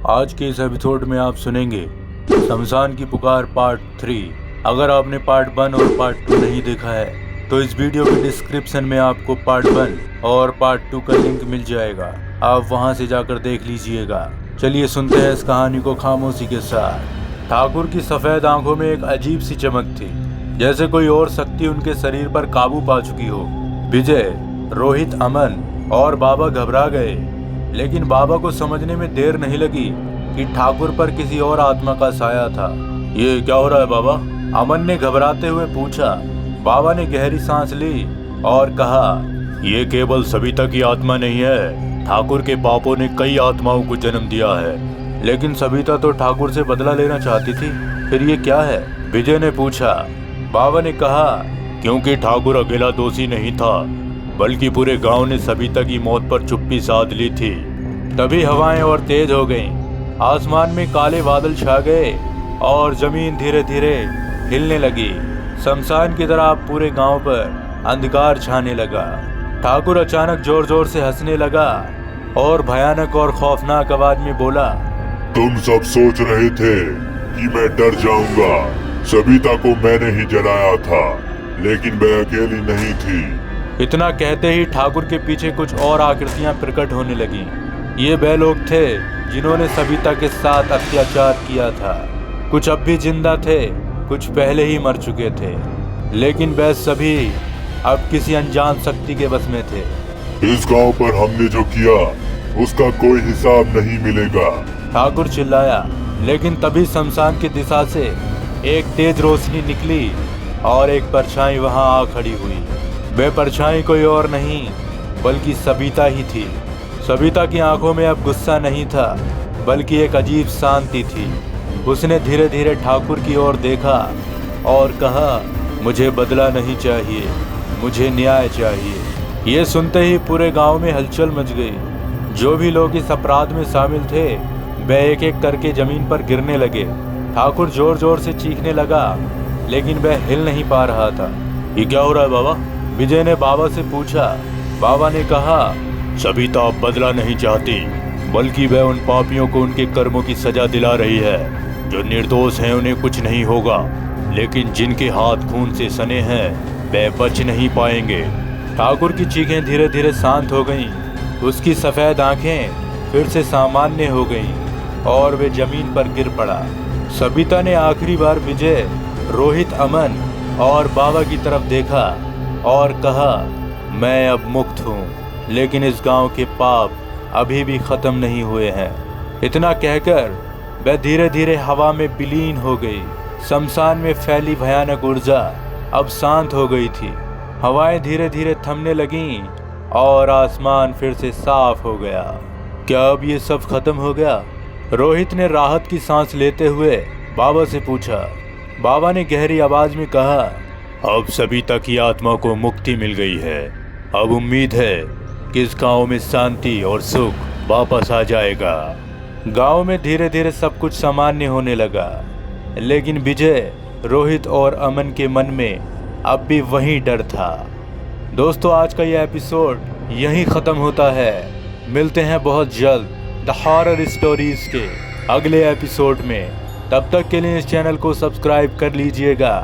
आज के इस एपिसोड में आप सुनेंगे शमशान की पुकार पार्ट 3। अगर आपने पार्ट 1 और पार्ट 2 नहीं देखा है तो इस वीडियो के डिस्क्रिप्शन में आपको पार्ट 1 और पार्ट 2 का लिंक मिल जाएगा, आप वहां से जाकर देख लीजिएगा। चलिए सुनते हैं इस कहानी को खामोशी के साथ। ठाकुर की सफेद आंखों में एक अजीब सी चमक थी, जैसे कोई और शक्ति उनके शरीर पर काबू पा चुकी हो। विजय, रोहित, अमन और बाबा घबरा गए, लेकिन बाबा को समझने में देर नहीं लगी कि ठाकुर पर किसी और आत्मा का साया था। ये क्या हो रहा है बाबा? अमन ने घबराते हुए पूछा। बाबा ने गहरी सांस ली और कहा, ये केवल सविता की आत्मा नहीं है। ठाकुर के पापों ने कई आत्माओं को जन्म दिया है, लेकिन सविता तो ठाकुर से बदला लेना चाहती थी। फिर ये क्या है? विजय ने पूछा। बाबा ने कहा, क्योंकि ठाकुर अकेला दोषी नहीं था, बल्कि पूरे गांव ने सविता की मौत पर चुप्पी साध ली थी। तभी हवाएं और तेज हो गईं, आसमान में काले बादल छा गए और जमीन धीरे धीरे हिलने लगी। शमशान की तरह पूरे गांव पर अंधकार छाने लगा। ठाकुर अचानक जोर जोर से हंसने लगा और भयानक और खौफनाक आवाज में बोला, तुम सब सोच रहे थे कि मैं डर जाऊंगा। सविता को मैंने ही जलाया था, लेकिन मैं अकेली नहीं थी। इतना कहते ही ठाकुर के पीछे कुछ और आकृतियां प्रकट होने लगीं। ये वे लोग थे जिन्होंने सविता के साथ अत्याचार किया था। कुछ अब भी जिंदा थे, कुछ पहले ही मर चुके थे, लेकिन वे सभी अब किसी अनजान शक्ति के बस में थे। इस गांव पर हमने जो किया उसका कोई हिसाब नहीं मिलेगा, ठाकुर चिल्लाया। लेकिन तभी शमशान की दिशा से एक तेज रोशनी निकली और एक परछाई वहां आ खड़ी हुई। वह परछाई कोई और नहीं बल्कि सविता ही थी। सविता की आंखों में अब गुस्सा नहीं था, बल्कि एक अजीब शांति थी। उसने धीरे धीरे ठाकुर की ओर देखा और कहा, मुझे बदला नहीं चाहिए, मुझे न्याय चाहिए। ये सुनते ही पूरे गांव में हलचल मच गई। जो भी लोग इस अपराध में शामिल थे वे एक एक करके जमीन पर गिरने लगे। ठाकुर जोर जोर से चीखने लगा, लेकिन वह हिल नहीं पा रहा था। ये क्या हो रहा है बाबा? विजय ने बाबा से पूछा। बाबा ने कहा, सविता अब बदला नहीं चाहती, बल्कि वह उन पापियों को उनके कर्मों की सजा दिला रही है। जो निर्दोष हैं उन्हें कुछ नहीं होगा, लेकिन जिनके हाथ खून से सने हैं वे बच नहीं पाएंगे। ठाकुर की चीखें धीरे धीरे शांत हो गईं। उसकी सफेद आंखें फिर से सामान्य हो गईं और वे जमीन पर गिर पड़ा। सविता ने आखिरी बार विजय, रोहित, अमन और बाबा की तरफ देखा और कहा, मैं अब मुक्त हूँ, लेकिन इस गांव के पाप अभी भी खत्म नहीं हुए हैं। इतना कहकर वह धीरे धीरे हवा में विलीन हो गई। शमशान में फैली भयानक ऊर्जा अब शांत हो गई थी। हवाएं धीरे धीरे थमने लगीं और आसमान फिर से साफ हो गया। क्या अब ये सब खत्म हो गया? रोहित ने राहत की सांस लेते हुए बाबा से पूछा। बाबा ने गहरी आवाज में कहा, अब सविता की आत्मा को मुक्ति मिल गई है। अब उम्मीद है कि इस गांव में शांति और सुख वापस आ जाएगा। गांव में धीरे धीरे सब कुछ सामान्य होने लगा, लेकिन विजय, रोहित और अमन के मन में अब भी वही डर था। दोस्तों, आज का यह एपिसोड यहीं ख़त्म होता है। मिलते हैं बहुत जल्द द हॉरर स्टोरीज के अगले एपिसोड में। तब तक के लिए इस चैनल को सब्सक्राइब कर लीजिएगा।